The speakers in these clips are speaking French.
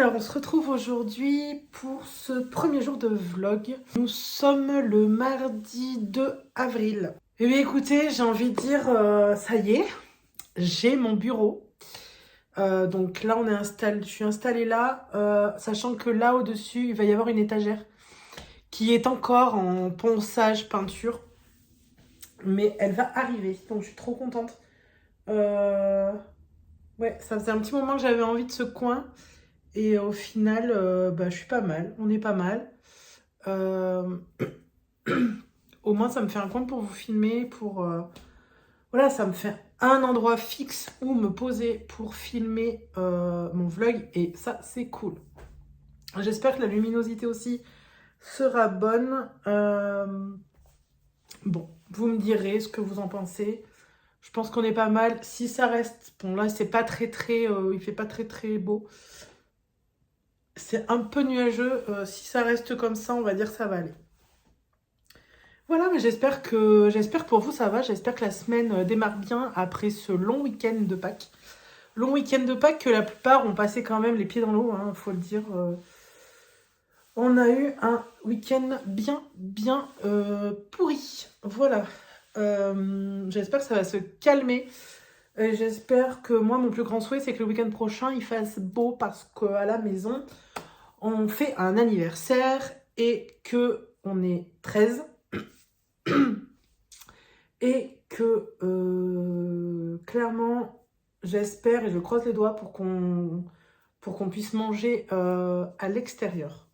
Alors, on se retrouve aujourd'hui pour ce premier jour de vlog. Nous sommes le mardi 2 avril. Eh bien écoutez, j'ai envie de dire, ça y est, j'ai mon bureau. Donc là, je suis installée là, sachant que là au-dessus, il va y avoir une étagère qui est encore en ponçage peinture. Mais elle va arriver, donc je suis trop contente. Ouais, ça faisait un petit moment que j'avais envie de ce coin. Et au final, je suis pas mal. On est pas mal. Euh, Au moins, ça me fait un coin pour vous filmer. Voilà, ça me fait un endroit fixe où me poser pour filmer mon vlog. Et ça, c'est cool. J'espère que la luminosité aussi sera bonne. Bon, vous me direz ce que vous en pensez. Je pense qu'on est pas mal. Si ça reste... Bon, là, c'est pas très... il fait pas très beau. C'est un peu nuageux. Si ça reste comme ça, on va dire que ça va aller. Voilà, mais j'espère que pour vous ça va. J'espère que la semaine démarre bien après ce long week-end de Pâques. Long week-end de Pâques que la plupart ont passé quand même les pieds dans l'eau, hein, faut le dire. On a eu un week-end bien pourri. Voilà. J'espère que ça va se calmer. Et j'espère que moi, mon plus grand souhait, c'est que le week-end prochain, il fasse beau parce qu'à la maison, on fait un anniversaire et que on est 13 et que clairement, j'espère et je croise les doigts pour qu'on puisse manger à l'extérieur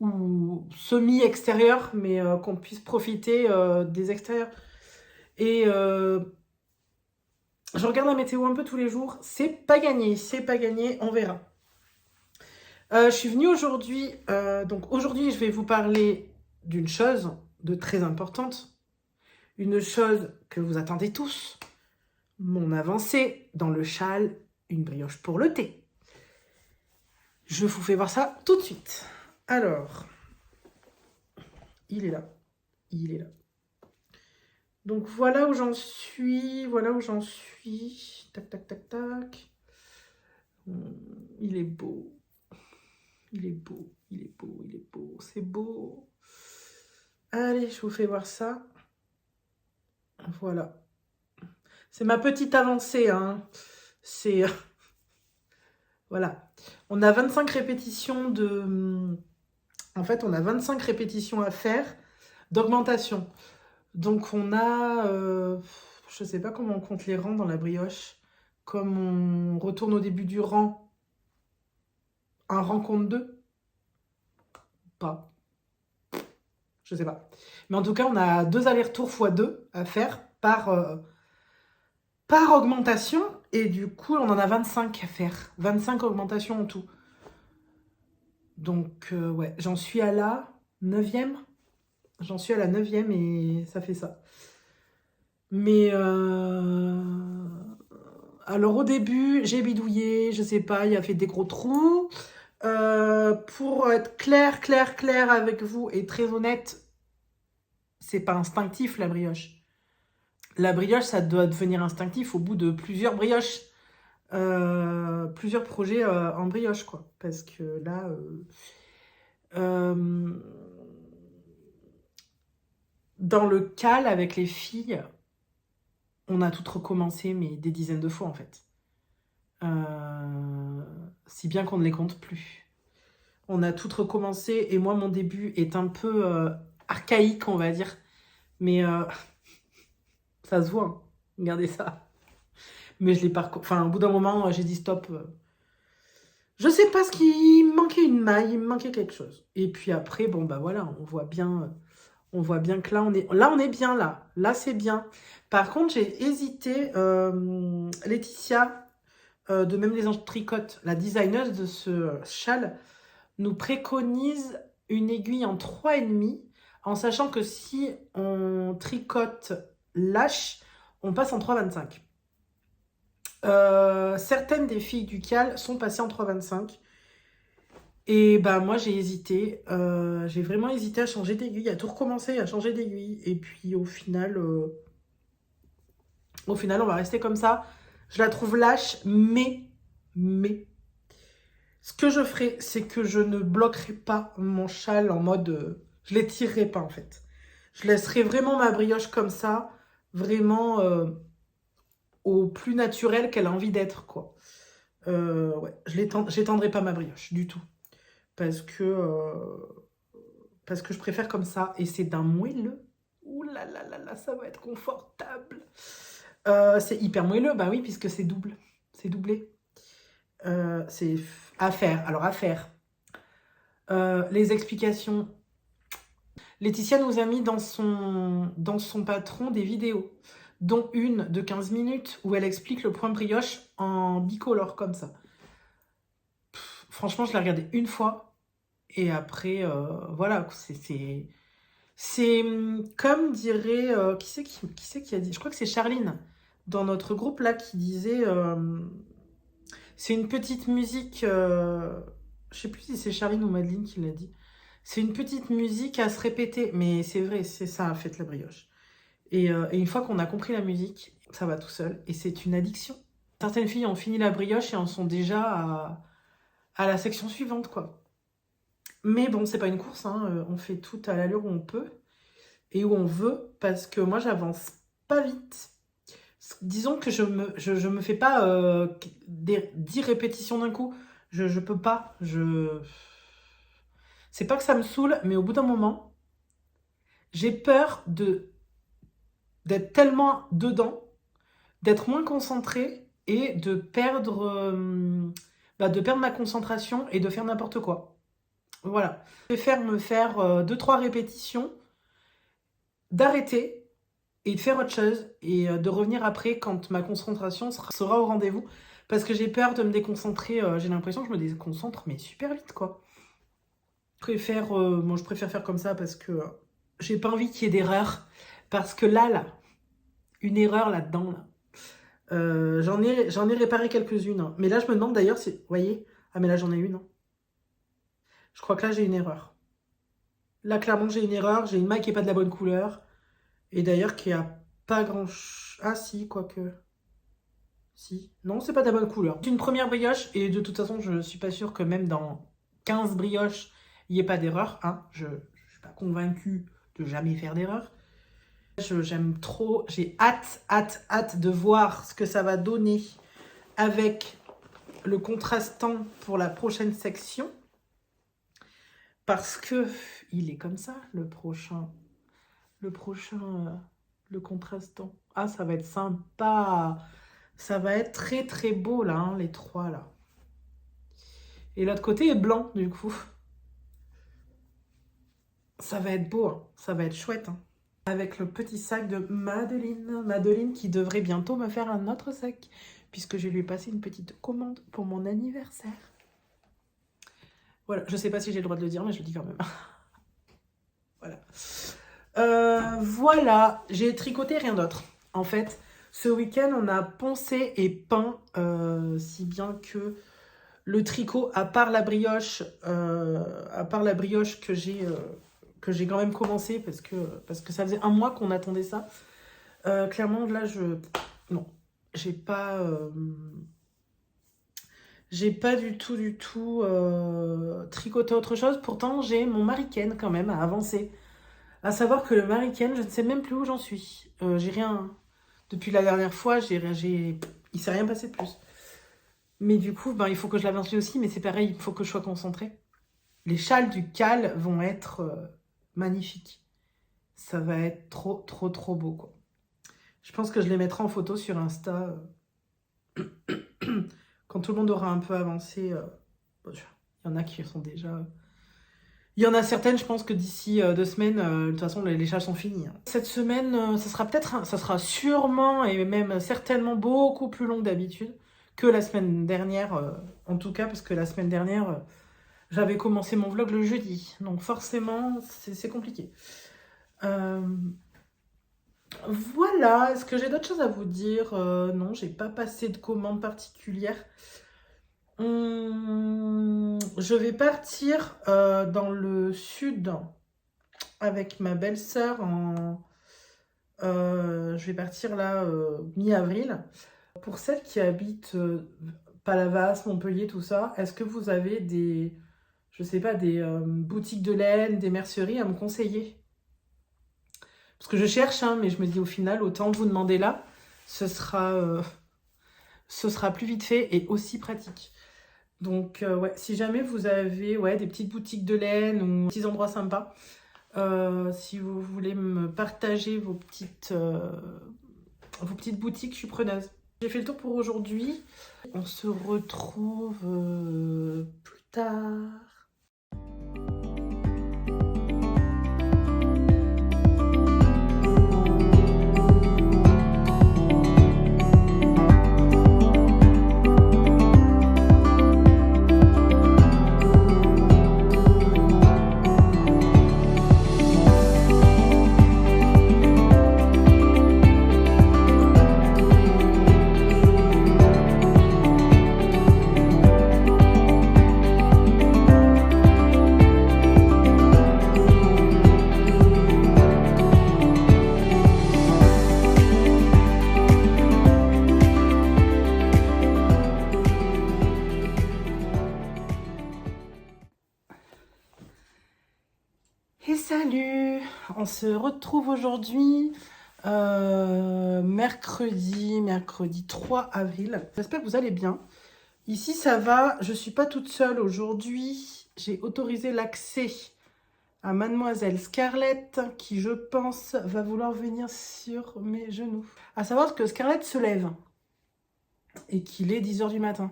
ou semi-extérieur, mais qu'on puisse profiter des extérieurs. Et je regarde la météo un peu tous les jours. C'est pas gagné, on verra. Je suis venue aujourd'hui, donc aujourd'hui je vais vous parler d'une chose de très importante, une chose que vous attendez tous, mon avancée dans le châle, une brioche pour le thé. Je vous fais voir ça tout de suite. Alors, il est là, il est là. Donc voilà où j'en suis, Tac, tac, tac, tac. Il est beau. C'est beau. Allez, je vous fais voir ça. Voilà. C'est ma petite avancée, hein. C'est... Voilà. On a 25 répétitions de... En fait, on a 25 répétitions à faire d'augmentation. Donc, on a... je ne sais pas comment on compte les rangs dans la brioche. Comme on retourne au début du rang, un rang compte 2. Pas. Je sais pas. Mais en tout cas, on a 2 allers-retours x 2 à faire par augmentation. Et du coup, on en a 25 à faire. 25 augmentations en tout. Donc, ouais, j'en suis à la 9e. J'en suis à la 9e et ça fait ça. Mais, alors au début, j'ai bidouillé, je sais pas, il a fait des gros trous. Pour être clair avec vous et très honnête, c'est pas instinctif la brioche. La brioche, ça doit devenir instinctif au bout de plusieurs brioches. Plusieurs projets en brioche, quoi. Parce que là... dans le cal avec les filles, on a toutes recommencé, mais des dizaines de fois, en fait. Si bien qu'on ne les compte plus. On a toutes recommencé, et moi, mon début est un peu archaïque, on va dire. Mais ça se voit, hein. Regardez ça. Mais je l'ai pas... Enfin, au bout d'un moment, j'ai dit stop. Je sais pas ce qui... Il me manquait une maille, il me manquait quelque chose. Et puis après, bon, bah voilà, on voit bien que là, on est bien, là. Là, c'est bien. Par contre, j'ai hésité. Laetitia, de Même les Anges Tricotent, la designer de ce châle, nous préconise une aiguille en 3,5, en sachant que si on tricote lâche, on passe en 3,25. Certaines des filles du cal sont passées en 3,25. Et bah moi j'ai hésité, j'ai vraiment hésité à changer d'aiguille, à tout recommencer, à changer d'aiguille. Et puis au final, on va rester comme ça. Je la trouve lâche, mais Ce que je ferai, c'est que je ne bloquerai pas mon châle en mode... je l'étirerai pas, en fait. Je laisserai vraiment ma brioche comme ça, vraiment au plus naturel qu'elle a envie d'être, quoi. Ouais, j'étendrai pas ma brioche, du tout. Parce que je préfère comme ça. Et c'est d'un moelleux. Ouh là là là là, ça va être confortable. C'est hyper moelleux, bah oui, puisque c'est double. C'est doublé. C'est à faire. Alors, à faire. Les explications. Laetitia nous a mis dans son patron des vidéos, dont une de 15 minutes où elle explique le point brioche en bicolore comme ça. Franchement, je l'ai regardé une fois et après, voilà, c'est comme dirait, qui c'est qui a dit? Je crois que c'est Charline dans notre groupe là qui disait, c'est une petite musique, je sais plus si c'est Charline ou Madeleine qui l'a dit. C'est une petite musique à se répéter, mais c'est vrai, c'est ça, faites la brioche. Et une fois qu'on a compris la musique, ça va tout seul, et c'est une addiction. Certaines filles ont fini la brioche et en sont déjà à la section suivante, quoi. Mais bon, c'est pas une course, hein, on fait tout à l'allure où on peut et où on veut, parce que moi, j'avance pas vite. Disons que je me fais pas 10 répétitions d'un coup. Je peux pas. C'est pas que ça me saoule, mais au bout d'un moment, j'ai peur d'être tellement dedans, d'être moins concentrée et de perdre ma concentration et de faire n'importe quoi. Voilà. Je préfère me faire 2-3 répétitions, d'arrêter et de faire autre chose et de revenir après quand ma concentration sera au rendez-vous. Parce que j'ai peur de me déconcentrer. J'ai l'impression que je me déconcentre, mais super vite, quoi. Je préfère faire comme ça parce que j'ai pas envie qu'il y ait d'erreur. Parce que là, une erreur là-dedans, là. J'en ai réparé quelques-unes, hein. Mais là, je me demande d'ailleurs si... Vous voyez? Ah, mais là, j'en ai une, hein. Je crois que là, j'ai une erreur. Là, clairement, j'ai une erreur. J'ai une maille qui n'est pas de la bonne couleur. Et d'ailleurs, qui a pas grand... Ah, si, quoique... Si. Non, c'est pas de la bonne couleur. C'est une première brioche. Et de toute façon, je suis pas sûre que même dans 15 brioches, il n'y ait pas d'erreur, hein. Je suis pas convaincue de jamais faire d'erreur. J'aime trop. J'ai hâte de voir ce que ça va donner avec le contrastant pour la prochaine section. Parce que il est comme ça, le contrastant. Ah, ça va être sympa. Ça va être très très beau là, hein, les trois là. Et l'autre côté est blanc du coup. Ça va être beau, hein. Ça va être chouette, hein. Avec le petit sac de Madeleine. Madeleine qui devrait bientôt me faire un autre sac. Puisque je lui ai passé une petite commande pour mon anniversaire. Voilà, je sais pas si j'ai le droit de le dire, mais je le dis quand même. Voilà. Voilà, j'ai tricoté rien d'autre. En fait, ce week-end, on a poncé et peint, si bien que le tricot, à part la brioche que j'ai quand même commencé parce que ça faisait un mois qu'on attendait ça. Clairement, là, non, j'ai pas du tout tricoté autre chose. Pourtant, j'ai mon Mariken quand même à avancer. À savoir que le Mariken, je ne sais même plus où j'en suis. J'ai rien. Depuis la dernière fois, il s'est rien passé de plus. Mais du coup, ben, il faut que je l'avance lui aussi, mais c'est pareil, il faut que je sois concentrée. Les châles du Cal vont être magnifiques. Ça va être trop, trop, trop beau, quoi. Je pense que je les mettrai en photo sur Insta quand tout le monde aura un peu avancé. Il y en a qui sont déjà... Il y en a certaines, je pense que d'ici 2 semaines, de toute façon, les châles sont finis, hein. Cette semaine, ça sera sûrement et même certainement beaucoup plus long que d'habitude que la semaine dernière, en tout cas, parce que la semaine dernière, j'avais commencé mon vlog le jeudi. Donc forcément, c'est compliqué. Voilà, est-ce que j'ai d'autres choses à vous dire? Non, j'ai pas passé de commande particulière. Je vais partir dans le sud avec ma belle-sœur. Je vais partir là mi-avril. Pour celles qui habitent Palavas, Montpellier, tout ça. Est-ce que vous avez des, je sais pas, des boutiques de laine, des merceries à me conseiller? Parce que je cherche, hein, mais je me dis au final, autant vous demander là, ce sera plus vite fait et aussi pratique. Donc, ouais, si jamais vous avez des petites boutiques de laine ou des petits endroits sympas, si vous voulez me partager vos petites boutiques, je suis preneuse. J'ai fait le tour pour aujourd'hui. On se retrouve plus tard. Et salut! On se retrouve aujourd'hui, mercredi 3 avril. J'espère que vous allez bien. Ici, ça va. Je suis pas toute seule aujourd'hui. J'ai autorisé l'accès à Mademoiselle Scarlett, qui, je pense, va vouloir venir sur mes genoux. À savoir que Scarlett se lève et qu'il est 10 h du matin.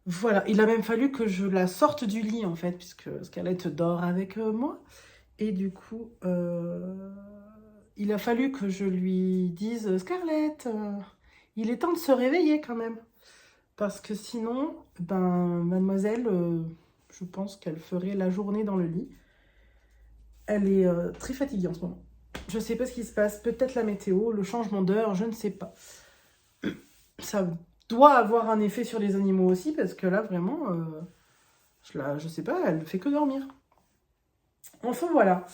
Voilà, il a même fallu que je la sorte du lit, en fait, puisque Scarlett dort avec moi. Et du coup, il a fallu que je lui dise « Scarlett, il est temps de se réveiller quand même. » Parce que sinon, mademoiselle, je pense qu'elle ferait la journée dans le lit. Elle est très fatiguée en ce moment. Je ne sais pas ce qui se passe. Peut-être la météo, le changement d'heure, je ne sais pas. Ça doit avoir un effet sur les animaux aussi, parce que là, vraiment, je sais pas, elle ne fait que dormir. Enfin, voilà.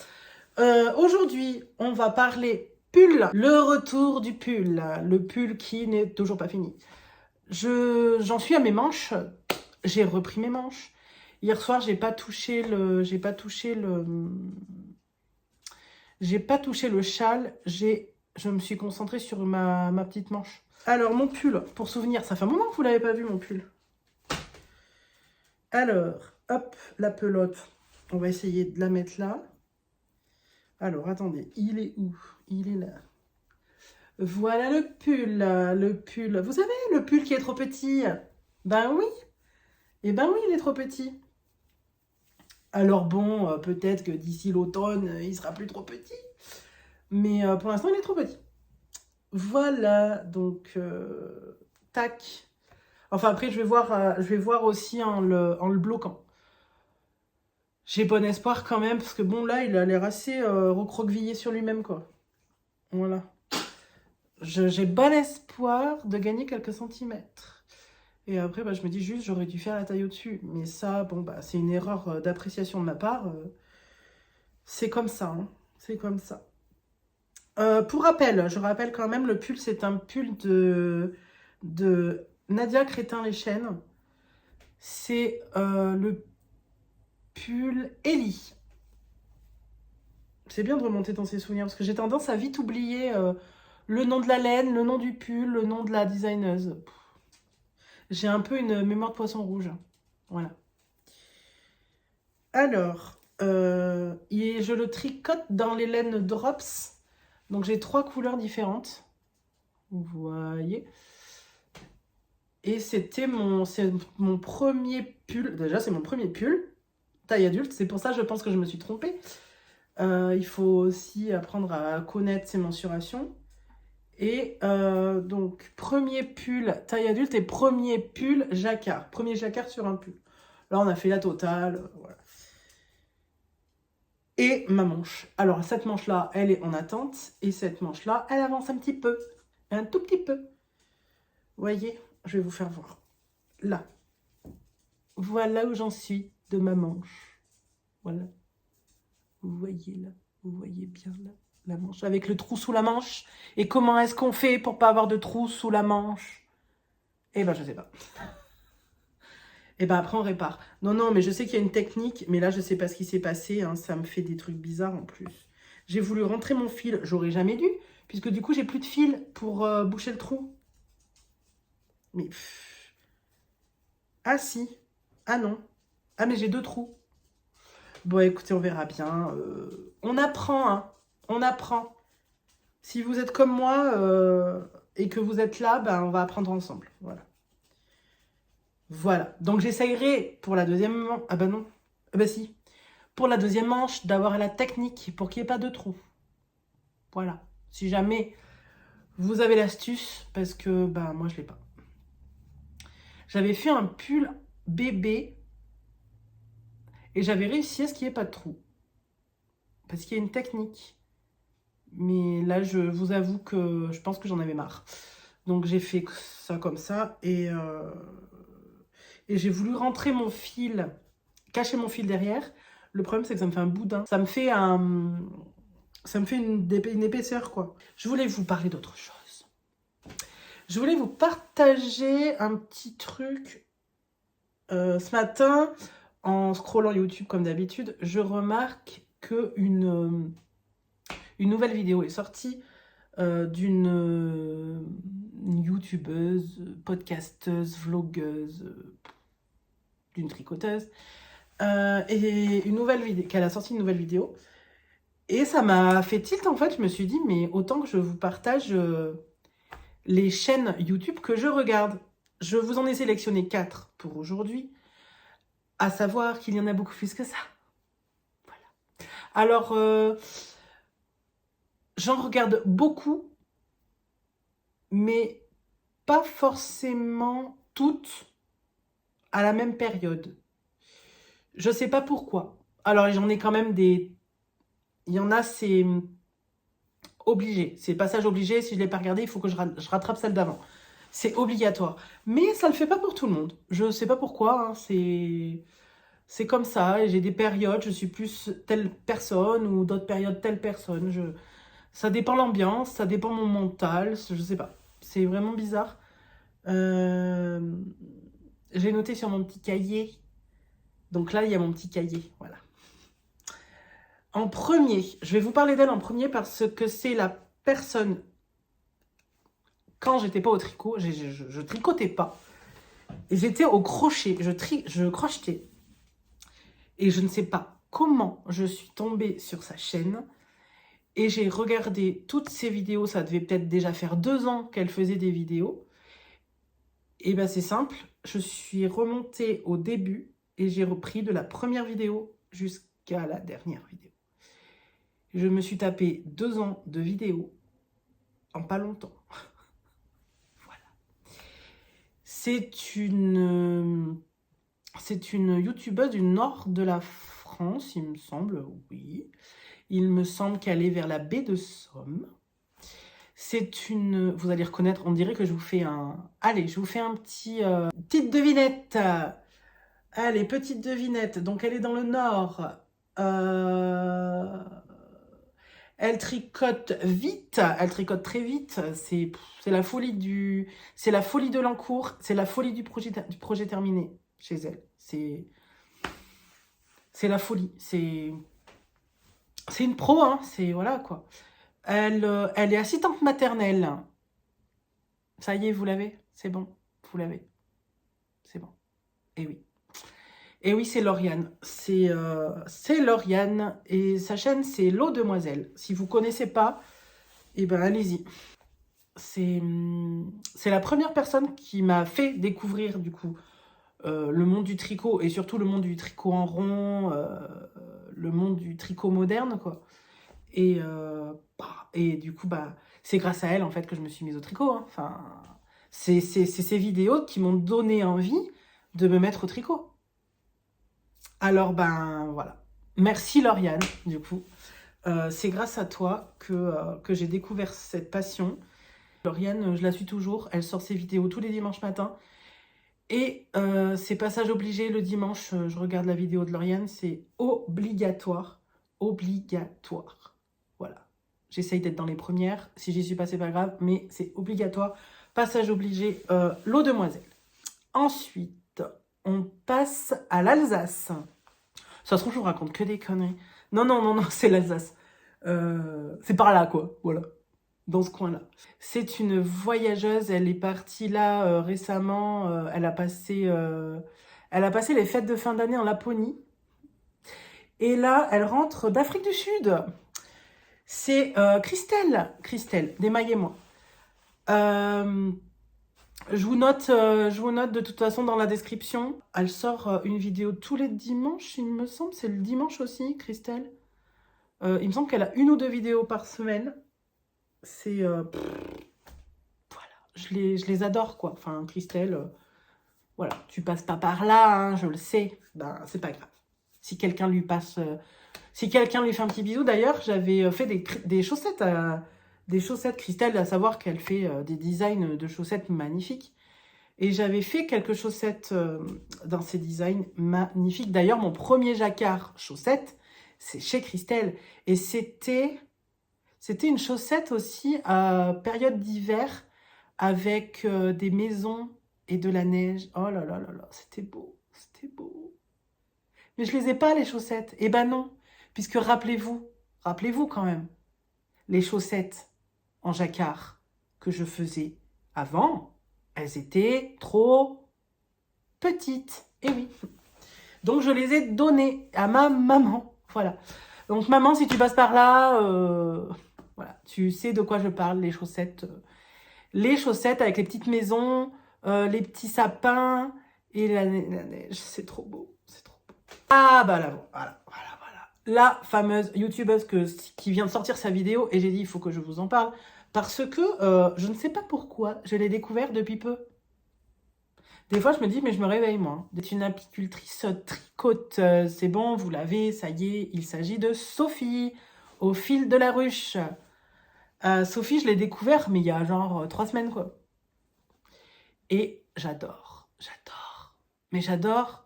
Aujourd'hui, on va parler pull. Le retour du pull. Le pull qui n'est toujours pas fini. J'en suis à mes manches. J'ai repris mes manches. Hier soir, j'ai pas touché le châle. Je me suis concentrée sur ma petite manche. Alors, mon pull, pour souvenir, ça fait un moment que vous l'avez pas vu, mon pull. Alors, hop, la pelote. On va essayer de la mettre là. Alors, attendez, il est où? Il est là. Voilà le pull, le pull. Vous savez, le pull qui est trop petit. Ben oui. Eh ben oui, il est trop petit. Alors bon, peut-être que d'ici l'automne, il sera plus trop petit. Mais pour l'instant, il est trop petit. Voilà, donc, tac. Enfin, après, je vais voir aussi en le bloquant. J'ai bon espoir quand même, parce que bon, là, il a l'air assez recroquevillé sur lui-même, quoi. Voilà. J'ai bon espoir de gagner quelques centimètres. Et après, je me dis juste, j'aurais dû faire la taille au-dessus. Mais ça, bon, c'est une erreur d'appréciation de ma part. C'est comme ça, hein. C'est comme ça. Pour rappel, je rappelle quand même, le pull, c'est un pull de Nadia Crétin-Leschène. C'est le pull Ellie. C'est bien de remonter dans ses souvenirs, parce que j'ai tendance à vite oublier le nom de la laine, le nom du pull, le nom de la designeuse. J'ai un peu une mémoire de poisson rouge. Voilà. Alors, je le tricote dans les laines Drops. Donc, j'ai 3 couleurs différentes. Vous voyez. Et c'est mon premier pull. Déjà, c'est mon premier pull. Taille adulte. C'est pour ça, je pense que je me suis trompée. Il faut aussi apprendre à connaître ses mensurations. Et donc, premier pull taille adulte et premier pull jacquard. Premier jacquard sur un pull. Là, on a fait la totale. Voilà. Et ma manche. Alors, cette manche-là, elle est en attente. Et cette manche-là, elle avance un petit peu. Un tout petit peu. Vous voyez, je vais vous faire voir. Là. Voilà où j'en suis de ma manche. Voilà. Vous voyez là. Vous voyez bien là. La manche, avec le trou sous la manche. Et comment est-ce qu'on fait pour pas avoir de trou sous la manche? Eh ben, je sais pas. Et ben après, on répare. Non, non, mais je sais qu'il y a une technique, mais là, je sais pas ce qui s'est passé. Hein, ça me fait des trucs bizarres en plus. J'ai voulu rentrer mon fil. J'aurais jamais dû, puisque du coup, j'ai plus de fil pour boucher le trou. Mais... pff. Ah si. Ah non. Ah, mais j'ai 2 trous. Bon, écoutez, on verra bien. On apprend, hein. On apprend. Si vous êtes comme moi et que vous êtes là, ben, on va apprendre ensemble. Voilà. Voilà. Donc, j'essayerai pour la deuxième manche. Ah ben non. Ah ben si. Pour la deuxième manche, d'avoir la technique pour qu'il n'y ait pas de trous. Voilà. Si jamais vous avez l'astuce, parce que ben, moi, je ne l'ai pas. J'avais fait un pull bébé et j'avais réussi à ce qu'il n'y ait pas de trous. Parce qu'il y a une technique. Mais là, je vous avoue que je pense que j'en avais marre. Donc, j'ai fait ça comme ça. Et j'ai voulu rentrer mon fil, cacher mon fil derrière. Le problème, c'est que ça me fait un boudin. Ça me fait une épaisseur, quoi. Je voulais vous parler d'autre chose. Je voulais vous partager un petit truc. Ce matin, en scrollant YouTube comme d'habitude, je remarque qu'une nouvelle vidéo est sortie d'une youtubeuse, podcasteuse, vlogueuse, d'une tricoteuse, et une nouvelle vidéo, qu'elle a sorti une nouvelle vidéo. Et ça m'a fait tilt en fait, je me suis dit, mais autant que je vous partage les chaînes YouTube que je regarde. Je vous en ai sélectionné 4 pour aujourd'hui, à savoir qu'il y en a beaucoup plus que ça. Voilà. Alors, j'en regarde beaucoup, mais pas forcément toutes à la même période. Je sais pas pourquoi. Alors, j'en ai quand même des... Il y en a, c'est obligé. C'est passage obligé. Si je ne l'ai pas regardé, il faut que je rattrape celle d'avant. C'est obligatoire. Mais ça ne le fait pas pour tout le monde. Je ne sais pas pourquoi. Hein, c'est comme ça. Et j'ai des périodes, je suis plus telle personne ou d'autres périodes telle personne. Ça dépend l'ambiance, ça dépend mon mental. Je ne sais pas. C'est vraiment bizarre. J'ai noté sur mon petit cahier. Donc là, il y a mon petit cahier. Voilà. En premier, je vais vous parler d'elle en premier parce que c'est la personne... Quand j'étais pas au tricot, je tricotais pas. J'étais au crochet, je crochetais. Et je ne sais pas comment je suis tombée sur sa chaîne. Et j'ai regardé toutes ses vidéos. Ça devait peut-être déjà faire 2 ans qu'elle faisait des vidéos. Et ben c'est simple, je suis remontée au début et j'ai repris de la première vidéo jusqu'à la dernière vidéo. Je me suis tapé 2 ans de vidéos en pas longtemps. Voilà. C'est une youtubeuse du nord de la France, il me semble, oui. Il me semble qu'elle est vers la baie de Somme. C'est une... Vous allez reconnaître, on dirait que je vous fais un... Allez, je vous fais un petit... Petite devinette. Allez, petite devinette. Donc, elle est dans le nord. Elle tricote vite. Elle tricote très vite. C'est la folie du... C'est la folie de l'encours. C'est la folie du projet terminé chez elle. C'est la folie. C'est une pro, hein. C'est... Voilà, quoi. Elle est assistante maternelle. Ça y est, vous l'avez? C'est bon. Vous l'avez. C'est bon. Et oui. Et oui, c'est Lauriane. C'est Lauriane. Et sa chaîne, c'est L'eau Demoiselle. Si vous ne connaissez pas, eh ben allez-y. C'est la première personne qui m'a fait découvrir, du coup, le monde du tricot. Et surtout le monde du tricot en rond, le monde du tricot moderne, quoi. Et du coup, bah, c'est grâce à elle, en fait, que je me suis mise au tricot. Hein. Enfin, c'est ces vidéos qui m'ont donné envie de me mettre au tricot. Alors, ben, voilà. Merci, Lauriane, du coup. C'est grâce à toi que j'ai découvert cette passion. Lauriane, je la suis toujours. Elle sort ses vidéos tous les dimanches matins. Et c'est passage obligé le dimanche. Je regarde la vidéo de Lauriane. C'est obligatoire. Obligatoire. Voilà. J'essaye d'être dans les premières. Si j'y suis pas, c'est pas grave. Mais c'est obligatoire. Passage obligé, l'eau demoiselle. Ensuite, on passe à l'Alsace. Ça se trouve, je vous raconte que des conneries. Non, c'est l'Alsace. C'est par là, quoi. Voilà. Dans ce coin-là. C'est une voyageuse. Elle est partie là récemment. Elle a passé les fêtes de fin d'année en Laponie. Et là, elle rentre d'Afrique du Sud. C'est Christelle, démaillez-moi. Je vous note de toute façon dans la description. Elle sort une vidéo tous les dimanches, il me semble. C'est le dimanche aussi, Christelle. Il me semble qu'elle a 1 ou 2 vidéos par semaine. C'est... voilà, je les adore, quoi. Enfin, Christelle, voilà, tu passes pas par là, hein, je le sais. Ben, c'est pas grave. Si quelqu'un lui passe... si quelqu'un lui fait un petit bisou, d'ailleurs, j'avais fait des chaussettes Christelle, à savoir qu'elle fait des designs de chaussettes magnifiques. Et j'avais fait quelques chaussettes dans ces designs magnifiques. D'ailleurs, mon premier jacquard chaussette, c'est chez Christelle. Et c'était une chaussette aussi à période d'hiver avec des maisons et de la neige. Oh là là là là, c'était beau, c'était beau. Mais je les ai pas, les chaussettes. Eh ben non, puisque rappelez-vous quand même, les chaussettes en jacquard que je faisais avant, elles étaient trop petites. Et oui. Donc, je les ai données à ma maman. Voilà. Donc, maman, si tu passes par là, voilà, tu sais de quoi je parle, les chaussettes. Les chaussettes avec les petites maisons, les petits sapins et la neige. C'est trop beau. C'est trop beau. Ah, bah là, voilà. La fameuse youtubeuse qui vient de sortir sa vidéo, et j'ai dit, il faut que je vous en parle, parce que je ne sais pas pourquoi, je l'ai découvert depuis peu. Des fois, je me dis, mais je me réveille, moi. D'être une apicultrice tricoteuse. C'est bon, vous l'avez, ça y est, il s'agit de Sophie, au fil de la ruche. Sophie, je l'ai découvert, mais il y a genre 3 semaines, quoi. Et j'adore. Mais j'adore.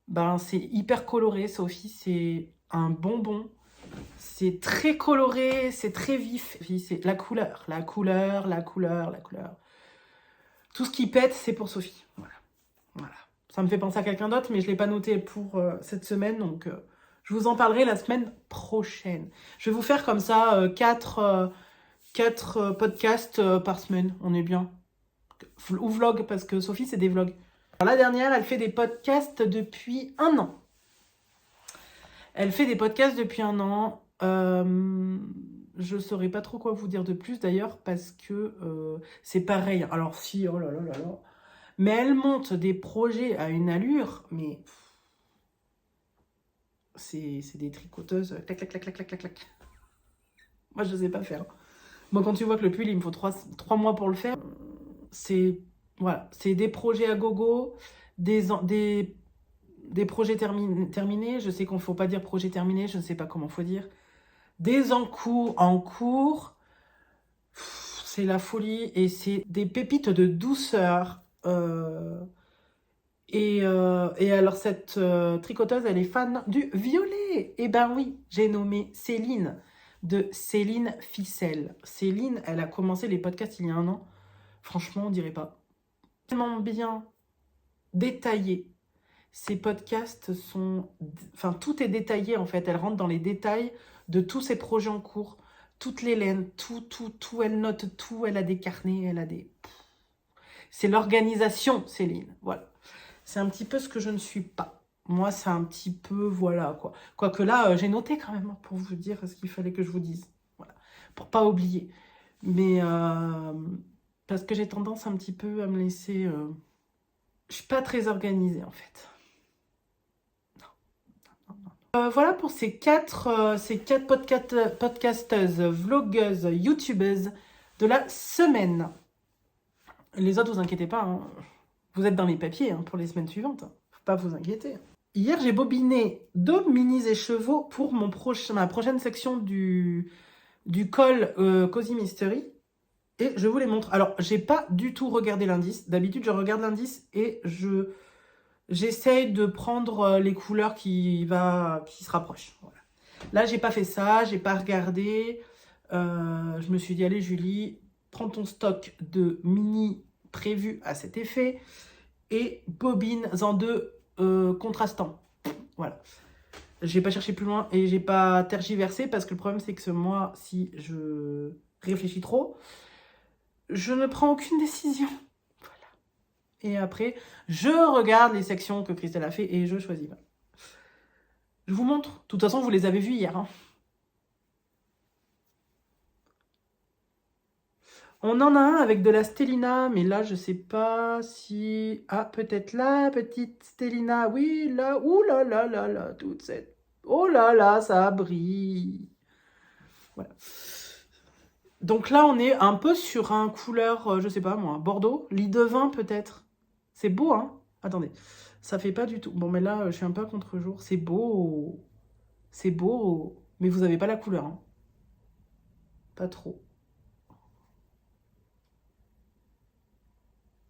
Ben, c'est hyper coloré, Sophie, c'est un bonbon. C'est très coloré, c'est très vif. C'est la couleur. Tout ce qui pète, c'est pour Sophie. Voilà. Ça me fait penser à quelqu'un d'autre, mais je ne l'ai pas noté pour cette semaine, donc je vous en parlerai la semaine prochaine. Je vais vous faire comme ça 4 podcasts par semaine, on est bien. Ou vlog, parce que Sophie, c'est des vlogs. Alors, la dernière, elle fait des podcasts depuis 1 an. Je saurais pas trop quoi vous dire de plus d'ailleurs, parce que c'est pareil. Alors si, oh là là là là. Mais elle monte des projets à une allure, mais c'est des tricoteuses. Clac, clac, clac, clac, clac, clac, clac. Moi, je sais pas faire. Moi, quand tu vois que le pull, il me faut 3 mois pour le faire, c'est voilà, c'est des projets à gogo, des projets terminés. Je sais qu'on ne faut pas dire projet terminé, je ne sais pas comment faut dire. Des en cours. C'est la folie et c'est des pépites de douceur. Et alors, cette tricoteuse, elle est fan du violet. Eh ben oui, j'ai nommé Céline, de Céline Ficelle. Céline, elle a commencé les podcasts il y a 1 an. Franchement, on dirait pas. Tellement bien détaillé. Ces podcasts sont... Enfin, tout est détaillé, en fait. Elle rentre dans les détails de tous ses projets en cours. Toutes les laines, tout. Elle note tout. Elle a des carnets, elle a des... C'est l'organisation, Céline. Voilà. C'est un petit peu ce que je ne suis pas. Moi, c'est un petit peu, voilà, quoi. Quoique là, j'ai noté quand même pour vous dire ce qu'il fallait que je vous dise. Voilà. Pour pas oublier. Mais, parce que j'ai tendance un petit peu à me laisser... Je suis pas très organisée, en fait. Non. Voilà pour ces 4 podcasteuses, vlogueuses, youtubeuses de la semaine. Les autres, vous inquiétez pas, hein. Vous êtes dans les papiers hein, pour les semaines suivantes. Faut pas vous inquiéter. Hier, j'ai bobiné 2 minis écheveaux pour ma prochaine section du col Cozy Mystery. Et je vous les montre. Alors, j'ai pas du tout regardé l'indice. D'habitude, je regarde l'indice et j'essaye de prendre les couleurs qui se rapprochent. Voilà. Là, j'ai pas fait ça, j'ai pas regardé. Je me suis dit, allez Julie, prends ton stock de mini prévu à cet effet et bobines en 2 contrastants. Voilà. J'ai pas cherché plus loin et j'ai pas tergiversé parce que le problème c'est que moi, si je réfléchis trop, je ne prends aucune décision. Voilà. Et après, je regarde les sections que Christelle a fait et je choisis. Voilà. Je vous montre. De toute façon, vous les avez vus hier. Hein. On en a un avec de la Stellina, mais là, je sais pas si... Ah, peut-être la petite Stellina. Oui, là. Ouh là là là là, toute cette... Oh là là, ça brille. Voilà. Donc là, on est un peu sur un couleur, je sais pas moi, bordeaux. Lit de vin, peut-être. C'est beau, hein? Attendez, ça fait pas du tout... Bon, mais là, je suis un peu à contre-jour. C'est beau. C'est beau. Mais vous avez pas la couleur, hein. Pas trop.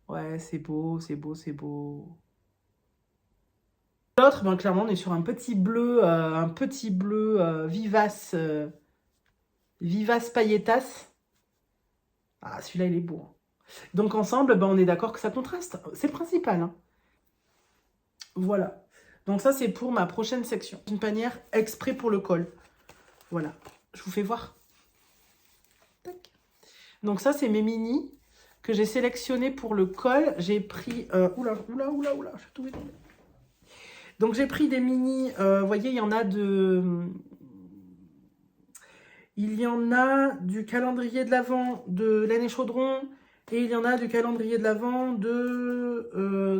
Ouais, c'est beau, c'est beau, c'est beau. L'autre, ben, clairement, on est sur un petit bleu vivace, vivace pailletas. Ah, celui-là, il est beau. Hein. Donc, ensemble, ben, on est d'accord que ça contraste. C'est le principal. Hein. Voilà. Donc, ça, c'est pour ma prochaine section. Une panière exprès pour le col. Voilà. Je vous fais voir. Tac. Donc, ça, c'est mes mini que j'ai sélectionnés pour le col. J'ai pris... oula, je suis tombée. Donc, j'ai pris des mini... vous voyez, il y en a de... Il y en a du calendrier de l'Avent de Laine et Chaudron. Et il y en a du calendrier de l'Avent de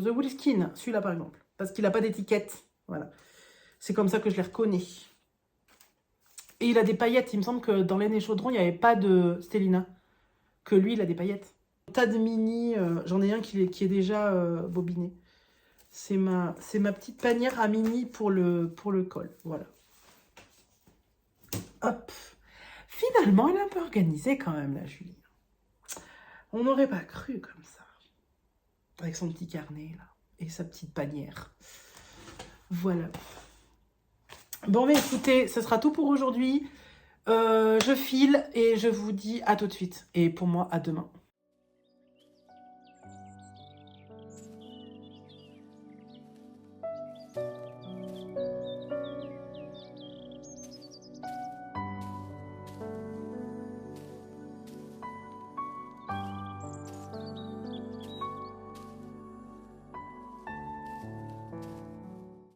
The Woolskin. Celui-là, par exemple. Parce qu'il n'a pas d'étiquette. Voilà. C'est comme ça que je les reconnais. Et il a des paillettes. Il me semble que dans Laine et Chaudron, il n'y avait pas de Stellina. Que lui, il a des paillettes. Un tas de mini. J'en ai un qui est déjà bobiné. C'est ma petite panière à mini pour le col. Voilà. Hop. Finalement, elle est un peu organisée quand même, la Julie. On n'aurait pas cru comme ça. Avec son petit carnet, là. Et sa petite panière. Voilà. Bon, mais écoutez, ce sera tout pour aujourd'hui. Je file et je vous dis à tout de suite. Et pour moi, à demain.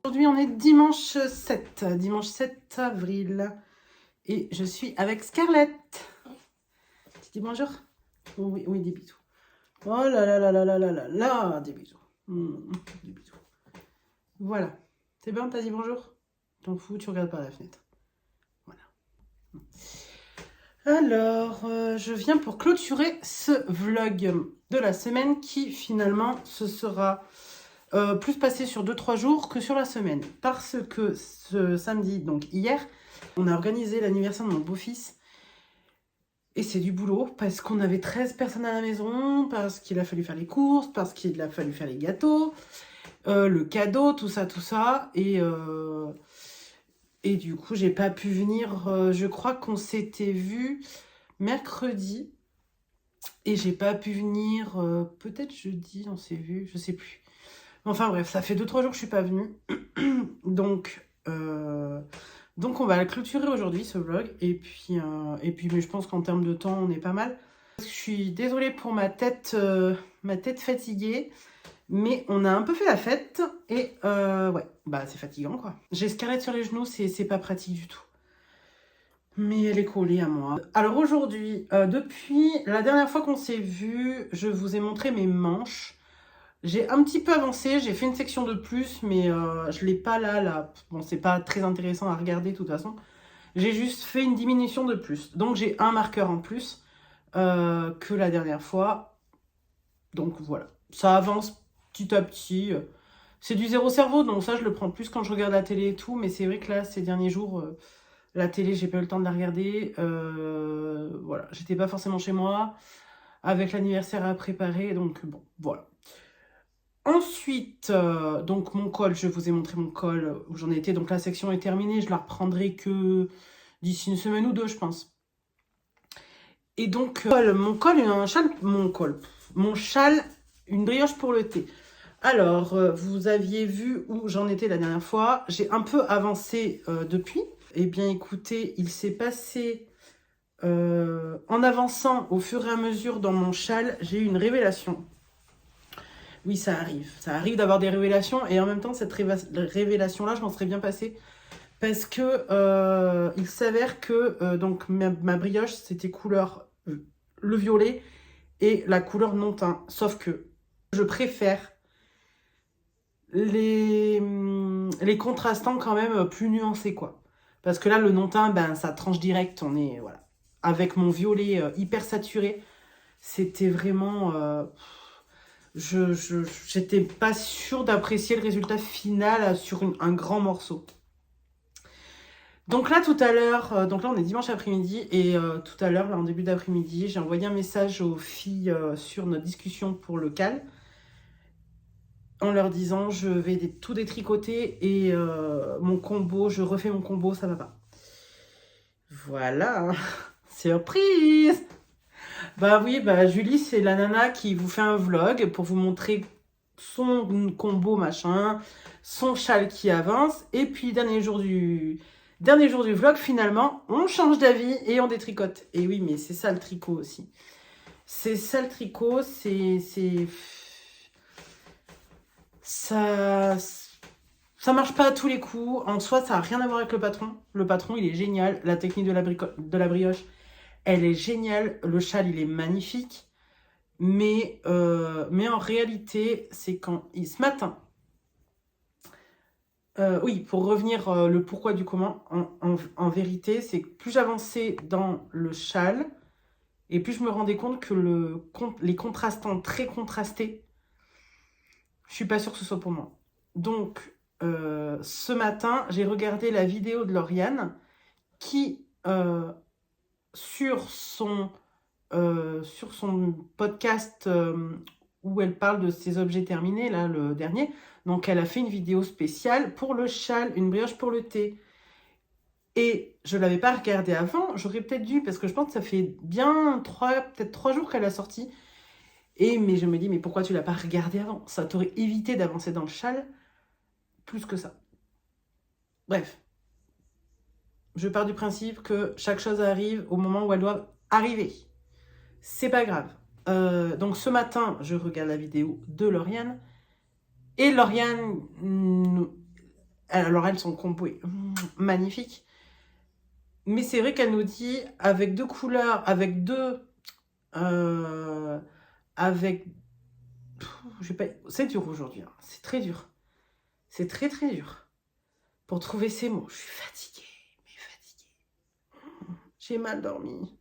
Aujourd'hui, on est dimanche 7 avril. Et je suis avec Scarlett. Tu dis bonjour? Oui, oui, des bisous. Oh là là là là là là là là, des bisous. Des bisous. Voilà. C'est bon, t'as dit bonjour? T'en fous, tu regardes par la fenêtre. Voilà. Alors, je viens pour clôturer ce vlog de la semaine qui, finalement, se sera... plus passé sur 2-3 jours que sur la semaine. Parce que ce samedi, donc hier, on a organisé l'anniversaire de mon beau-fils. Et c'est du boulot parce qu'on avait 13 personnes à la maison, parce qu'il a fallu faire les courses, parce qu'il a fallu faire les gâteaux, le cadeau, tout ça. Et du coup, j'ai pas pu venir. Je crois qu'on s'était vu mercredi. Et j'ai pas pu venir, peut-être jeudi, on s'est vu, je sais plus. Enfin bref, ça fait 2-3 jours que je suis pas venue. Donc on va la clôturer aujourd'hui, ce vlog. Et puis mais je pense qu'en termes de temps, on est pas mal. Je suis désolée pour ma tête fatiguée. Mais on a un peu fait la fête. Et ouais, bah c'est fatigant quoi. J'ai Scarlett sur les genoux, c'est pas pratique du tout. Mais elle est collée à moi. Alors aujourd'hui, depuis la dernière fois qu'on s'est vu, je vous ai montré mes manches. J'ai un petit peu avancé, j'ai fait une section de plus, mais je l'ai pas là. Bon, c'est pas très intéressant à regarder de toute façon. J'ai juste fait une diminution de plus. Donc j'ai un marqueur en plus que la dernière fois. Donc voilà, ça avance petit à petit. C'est du zéro cerveau, donc ça je le prends plus quand je regarde la télé et tout. Mais c'est vrai que là, ces derniers jours, la télé, j'ai pas eu le temps de la regarder. Voilà, j'étais pas forcément chez moi, avec l'anniversaire à préparer, donc bon, voilà. Ensuite, donc mon col, je vous ai montré mon col où j'en étais. Donc la section est terminée, je la reprendrai que d'ici une semaine ou 2, je pense. Et donc, mon châle, une brioche pour le thé. Alors, vous aviez vu où j'en étais la dernière fois. J'ai un peu avancé depuis. Eh bien, écoutez, il s'est passé, en avançant au fur et à mesure dans mon châle, j'ai eu une révélation. Oui, ça arrive. Ça arrive d'avoir des révélations. Et en même temps, cette révélation-là, je m'en serais bien passée. Parce que il s'avère que donc ma brioche, c'était couleur le violet et la couleur non teint. Sauf que je préfère les contrastants quand même plus nuancés, quoi. Parce que là, le non teint, ben, ça tranche direct. On est, voilà. Avec mon violet hyper saturé, c'était vraiment... j'étais pas sûre d'apprécier le résultat final sur un grand morceau. Donc là, tout à l'heure, donc là, on est dimanche après-midi, et tout à l'heure, là, en début d'après-midi, j'ai envoyé un message aux filles sur notre discussion pour le cal, en leur disant, je vais tout détricoter, et mon combo, je refais mon combo, ça va pas. Voilà, surprise! Bah oui, bah Julie, c'est la nana qui vous fait un vlog pour vous montrer son combo machin, son châle qui avance, et puis dernier jour du vlog, finalement, on change d'avis et on détricote. Et oui, mais c'est ça le tricot aussi. C'est ça le tricot, ça marche pas à tous les coups. En soi, ça n'a rien à voir avec le patron. Le patron, il est génial. La technique de la brioche, elle est géniale. Le châle, il est magnifique. Mais en réalité, c'est quand ce matin, oui, pour revenir le pourquoi du comment, en vérité, c'est que plus j'avançais dans le châle, et plus je me rendais compte que les contrastants très contrastés, je suis pas sûre que ce soit pour moi. Donc, ce matin, j'ai regardé la vidéo de Lauriane qui, sur son podcast où elle parle de ses objets terminés, là, le dernier. Donc, elle a fait une vidéo spéciale pour le châle, une brioche pour le thé. Et je ne l'avais pas regardé avant, j'aurais peut-être dû, parce que je pense que ça fait bien peut-être 3 jours qu'elle a sorti. Mais je me dis, mais pourquoi tu l'as pas regardé avant? Ça t'aurait évité d'avancer dans le châle plus que ça. Bref, je pars du principe que chaque chose arrive au moment où elle doit arriver. C'est pas grave. Donc ce matin, je regarde la vidéo de Lauriane. Et Lauriane, alors elle, son combo est magnifique. Mais c'est vrai qu'elle nous dit, avec 2 couleurs, avec deux... avec... C'est dur aujourd'hui, hein. C'est très dur. C'est très très dur. Pour trouver ces mots, je suis fatiguée. Mais fatiguée. J'ai mal dormi.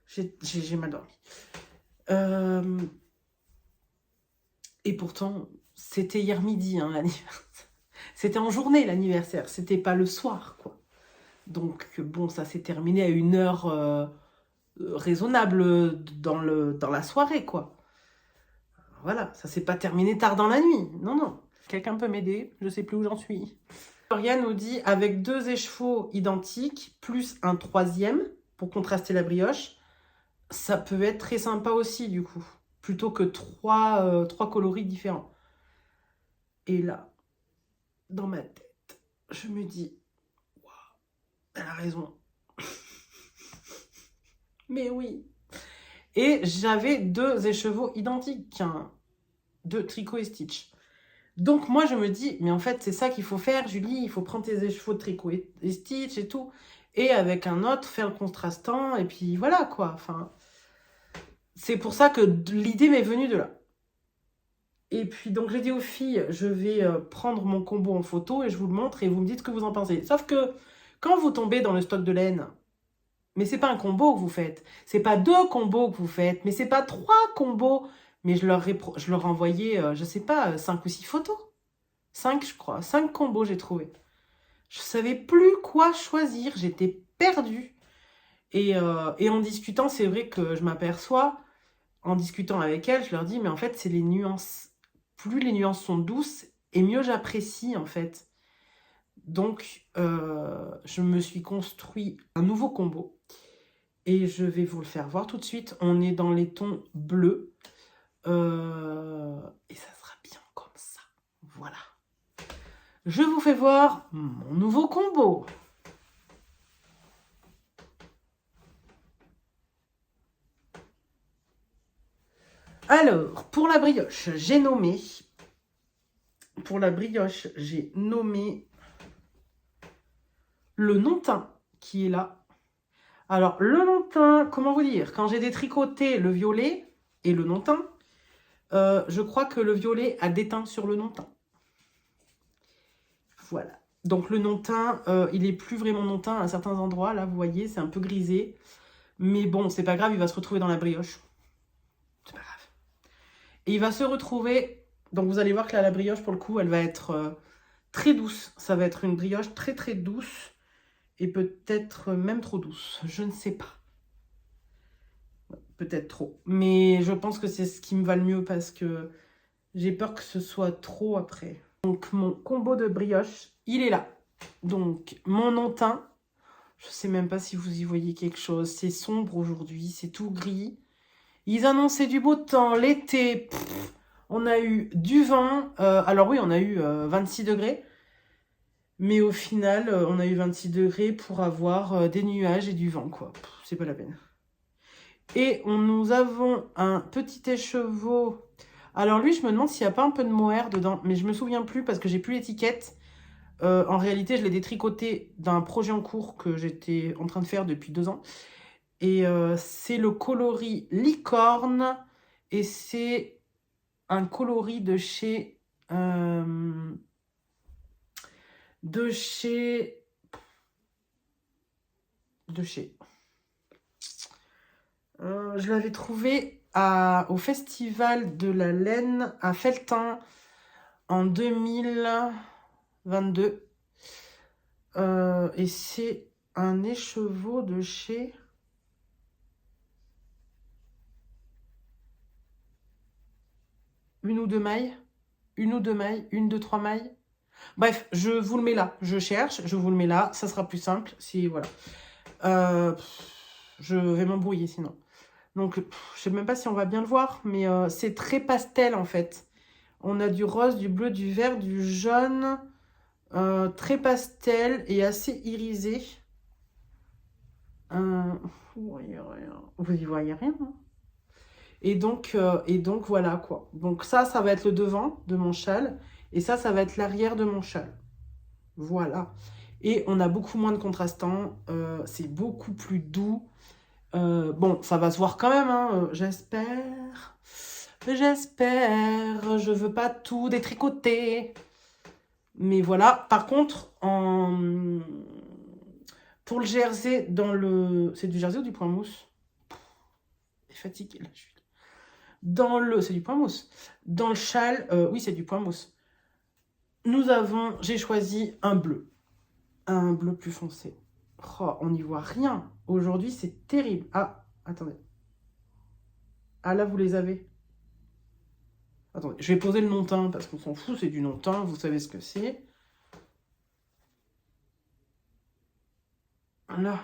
J'ai mal dormi. Et pourtant, c'était hier midi, hein, l'anniversaire. C'était en journée, l'anniversaire. C'était pas le soir, quoi. Donc, bon, ça s'est terminé à une heure raisonnable dans la soirée, quoi. Voilà, ça s'est pas terminé tard dans la nuit. Non, non. Quelqu'un peut m'aider? Je sais plus où j'en suis. Lauriane nous dit, avec 2 échevaux identiques, plus un 3e, pour contraster la brioche, ça peut être très sympa aussi, du coup. Plutôt que 3 coloris différents. Et là, dans ma tête, je me dis, waouh, elle a raison. Mais oui. Et j'avais 2 écheveaux identiques, hein, de tricot et stitch. Donc moi, je me dis, mais en fait, c'est ça qu'il faut faire, Julie. Il faut prendre tes écheveaux de tricot et stitch et tout. Et avec un autre, faire le contrastant. Et puis voilà, quoi. Enfin, c'est pour ça que l'idée m'est venue de là. Et puis, donc, j'ai dit aux filles, je vais prendre mon combo en photo et je vous le montre et vous me dites ce que vous en pensez. Sauf que, quand vous tombez dans le stock de laine, mais c'est pas un combo que vous faites. C'est pas 2 combos que vous faites. Mais c'est pas 3 combos. Mais je leur ai envoyé, je sais pas, 5 ou 6 photos. 5, je crois. 5 combos, j'ai trouvé. Je savais plus quoi choisir. J'étais perdue. Et en discutant, c'est vrai que je m'aperçois, en discutant avec elles, je leur dis, mais en fait, c'est les nuances. Plus les nuances sont douces, et mieux j'apprécie, en fait. Donc, je me suis construit un nouveau combo. Et je vais vous le faire voir tout de suite. On est dans les tons bleus. Et ça sera bien comme je vous fais voir mon nouveau combo. Alors, pour la brioche, j'ai nommé... Pour la brioche, j'ai nommé le non-teint qui est là. Alors, le non-teint, comment vous dire? Quand j'ai détricoté le violet et le non-teint, je crois que le violet a déteint sur le non-teint. Voilà. Donc, le non-teint, il est plus vraiment non-teint à certains endroits. Là, vous voyez, c'est un peu grisé. Mais bon, c'est pas grave, il va se retrouver dans la brioche. C'est pas grave. Et il va se retrouver... Donc, vous allez voir que là, la brioche, pour le coup, elle va être très douce. Ça va être une brioche très, très douce. Et peut-être même trop douce. Je ne sais pas. Peut-être trop. Mais je pense que c'est ce qui me va le mieux parce que j'ai peur que ce soit trop après. Donc, mon combo de brioche, il est là. Donc, mon non-teint. Je ne sais même pas si vous y voyez quelque chose. C'est sombre aujourd'hui. C'est tout gris. Ils annonçaient du beau temps. L'été, on a eu du vent. Alors oui, on a eu 26 degrés. Mais au final, on a eu 26 degrés pour avoir des nuages et du vent, quoi. C'est pas la peine. Et nous avons un petit écheveau. Alors lui, je me demande s'il n'y a pas un peu de mohair dedans. Mais je me souviens plus parce que j'ai plus l'étiquette. En réalité, je l'ai détricoté d'un projet en cours que j'étais en train de faire depuis 2 ans. Et c'est le coloris licorne. Et c'est un coloris de chez... je l'avais trouvé au Festival de la Laine à Felletin en 2022. Et c'est un écheveau de chez... Une ou deux mailles. Une, deux, trois mailles. Bref, je vous le mets là. Je cherche, je vous le mets là. Ça sera plus simple. Si, voilà. Je vais m'embrouiller sinon. Donc, je sais même pas si on va bien le voir, mais c'est très pastel en fait. On a du rose, du bleu, du vert, du jaune, très pastel et assez irisé. Vous y voyez rien, hein. Et donc voilà quoi. Donc ça va être le devant de mon châle et ça va être l'arrière de mon châle. Voilà. Et on a beaucoup moins de contrastants. C'est beaucoup plus doux. Bon, ça va se voir quand même, hein, j'espère. J'espère. Je veux pas tout détricoter. Mais voilà. Par contre, pour le jersey, c'est du jersey ou du point mousse? Je suis fatiguée, là. C'est du point mousse. Dans le châle, oui, c'est du point mousse. J'ai choisi un bleu. Un bleu plus foncé. Oh, on n'y voit rien. Aujourd'hui, c'est terrible. Ah, attendez. Ah, là, vous les avez. Attendez, je vais poser le non-teint parce qu'on s'en fout, c'est du non-teint, vous savez ce que c'est. Là.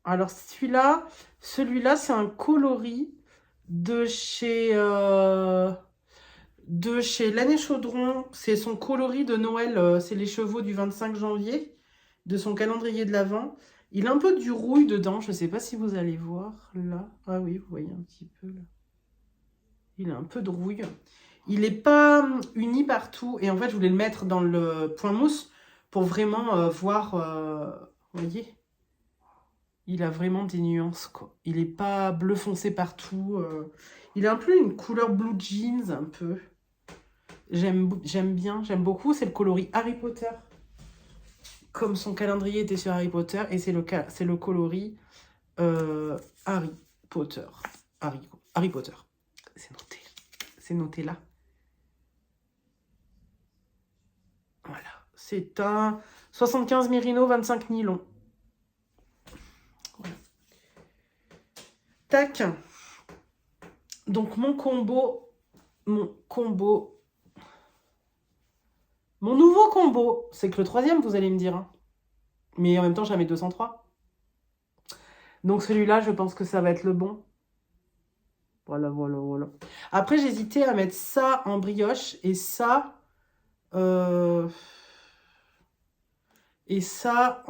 Alors, celui-là, c'est un coloris de chez l'année Chaudron. C'est son coloris de Noël. C'est les chevaux du 25 janvier de son calendrier de l'Avent. Il a un peu du rouille dedans. Je ne sais pas si vous allez voir là. Ah oui, vous voyez un petit peu là. Il a un peu de rouille. Il n'est pas uni partout. Et en fait, je voulais le mettre dans le point mousse pour vraiment voir. Vous voyez? Il a vraiment des nuances, quoi. Il n'est pas bleu foncé partout. Il a un peu une couleur blue jeans, un peu. J'aime bien, j'aime beaucoup. C'est le coloris Harry Potter. Comme son calendrier était sur Harry Potter. Et c'est le coloris Harry Potter. Harry Potter. C'est noté. C'est noté là. Voilà. C'est un 75 Merino, 25 nylon. Voilà. Tac. Donc mon nouveau combo, c'est que le troisième, vous allez me dire. Hein. Mais en même temps, j'en ai 203. Donc celui-là, je pense que ça va être le bon. Voilà. Après, j'hésitais à mettre ça en brioche et ça Et ça,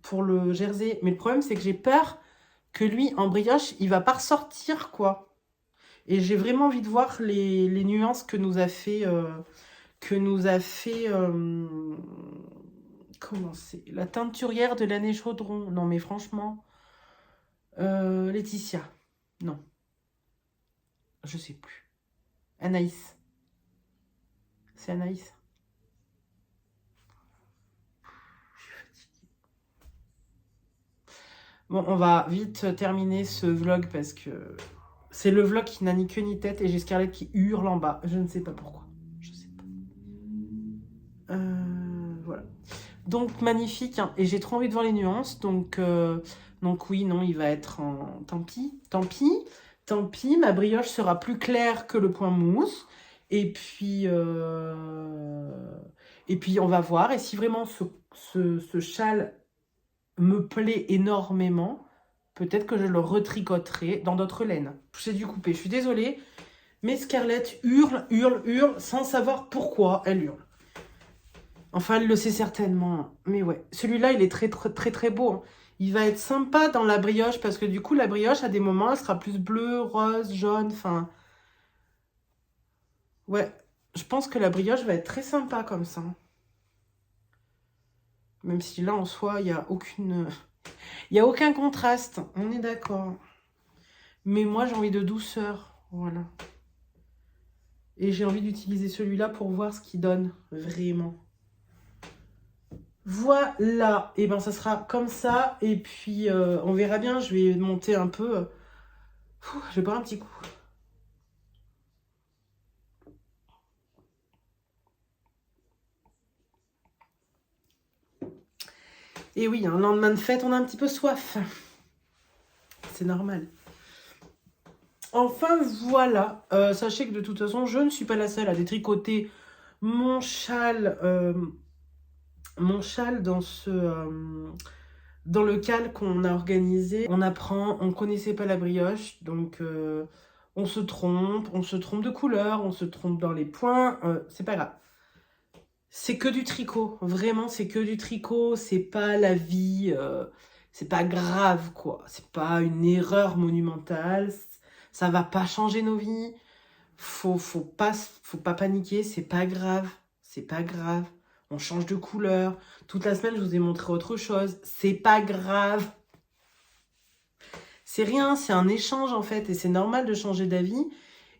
pour le jersey. Mais le problème, c'est que j'ai peur que lui, en brioche, il va pas ressortir, quoi. Et j'ai vraiment envie de voir les nuances que nous a fait... comment c'est? La teinturière de l'année Chaudron. Non, mais franchement... Laetitia. Non. Je sais plus. Anaïs. C'est Anaïs. Bon, on va vite terminer ce vlog parce que c'est le vlog qui n'a ni queue ni tête et j'ai Scarlett qui hurle en bas. Je ne sais pas pourquoi. Je sais pas. Voilà. Donc, magnifique. Hein. Et j'ai trop envie de voir les nuances. Donc oui, non, il va être en... Tant pis. Tant pis. Tant pis. Ma brioche sera plus claire que le point mousse. Et puis on va voir. Et si vraiment ce châle me plaît énormément, peut-être que je le retricoterai dans d'autres laines. J'ai dû couper, je suis désolée. Mais Scarlett hurle, hurle, hurle, sans savoir pourquoi elle hurle. Enfin, elle le sait certainement. Mais ouais, celui-là, il est très, très, très, très beau. Hein. Il va être sympa dans la brioche, parce que du coup, la brioche, à des moments, elle sera plus bleue, rose, jaune, enfin... Ouais, je pense que la brioche va être très sympa comme ça. Même si là, en soi, il n'y a aucune... Il n'y a aucun contraste, on est d'accord. Mais moi, j'ai envie de douceur, voilà. Et j'ai envie d'utiliser celui-là pour voir ce qu'il donne, vraiment. Voilà, et ben ça sera comme ça. Et puis, on verra bien, je vais monter un peu. Je vais boire un petit coup. Et oui, un lendemain de fête, on a un petit peu soif. C'est normal. Enfin, voilà. Sachez que de toute façon, je ne suis pas la seule à détricoter mon châle dans le cal qu'on a organisé. On apprend, on ne connaissait pas la brioche, donc on se trompe de couleur, on se trompe dans les points, c'est pas grave. C'est que du tricot, vraiment c'est que du tricot, c'est pas la vie, c'est pas grave quoi, c'est pas une erreur monumentale, ça va pas changer nos vies, faut pas paniquer, c'est pas grave, on change de couleur, toute la semaine je vous ai montré autre chose, c'est pas grave. C'est rien, c'est un échange en fait, et c'est normal de changer d'avis.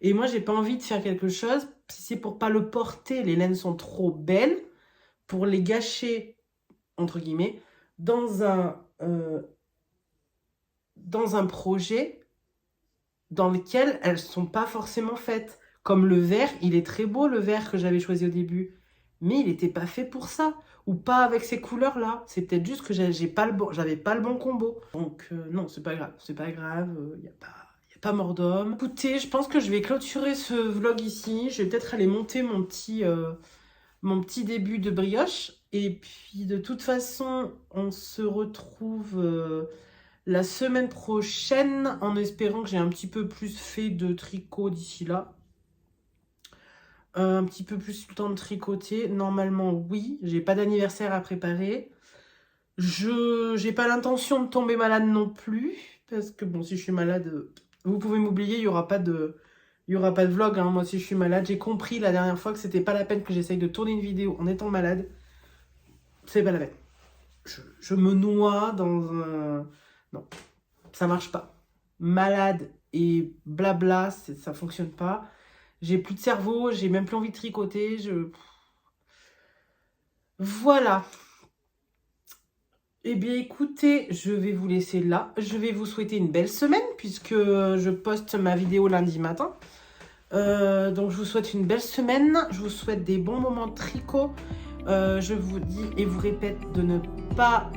Et moi, j'ai pas envie de faire quelque chose, si c'est pour pas le porter, les laines sont trop belles, pour les gâcher, entre guillemets, dans un projet dans lequel elles sont pas forcément faites. Comme le vert, il est très beau le vert que j'avais choisi au début, mais il n'était pas fait pour ça. Ou pas avec ces couleurs-là. C'est peut-être juste que j'avais pas le bon combo. Donc non, c'est pas grave. C'est pas grave, y a pas mort d'homme. Écoutez, je pense que je vais clôturer ce vlog ici. Je vais peut-être aller monter mon petit début de brioche. Et puis de toute façon, on se retrouve la semaine prochaine en espérant que j'ai un petit peu plus fait de tricot d'ici là. Un petit peu plus le temps de tricoter. Normalement, oui. J'ai pas d'anniversaire à préparer. J'ai pas l'intention de tomber malade non plus. Parce que bon, si je suis malade, vous pouvez m'oublier, il y aura pas de vlog. Hein. Moi, si je suis malade, j'ai compris la dernière fois que c'était pas la peine que j'essaye de tourner une vidéo en étant malade. C'est pas la peine. Je me noie dans un... Non, ça marche pas. Malade et blabla, ça fonctionne pas. J'ai plus de cerveau, j'ai même plus envie de tricoter. Voilà. Eh bien, écoutez, je vais vous laisser là. Je vais vous souhaiter une belle semaine puisque je poste ma vidéo lundi matin. Donc, je vous souhaite une belle semaine. Je vous souhaite des bons moments de tricot. Je vous dis et vous répète de ne pas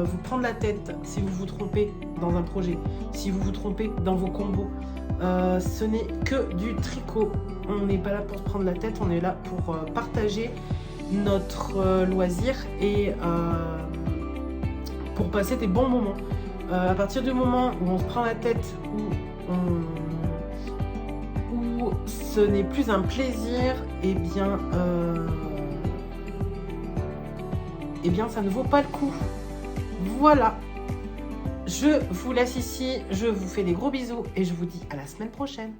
vous prendre la tête si vous vous trompez dans un projet, si vous vous trompez dans vos combos. Ce n'est que du tricot. On n'est pas là pour se prendre la tête, on est là pour partager notre loisir et pour passer des bons moments. À partir du moment où on se prend la tête, où ce n'est plus un plaisir, eh bien, ça ne vaut pas le coup. Voilà. Je vous laisse ici, je vous fais des gros bisous et je vous dis à la semaine prochaine.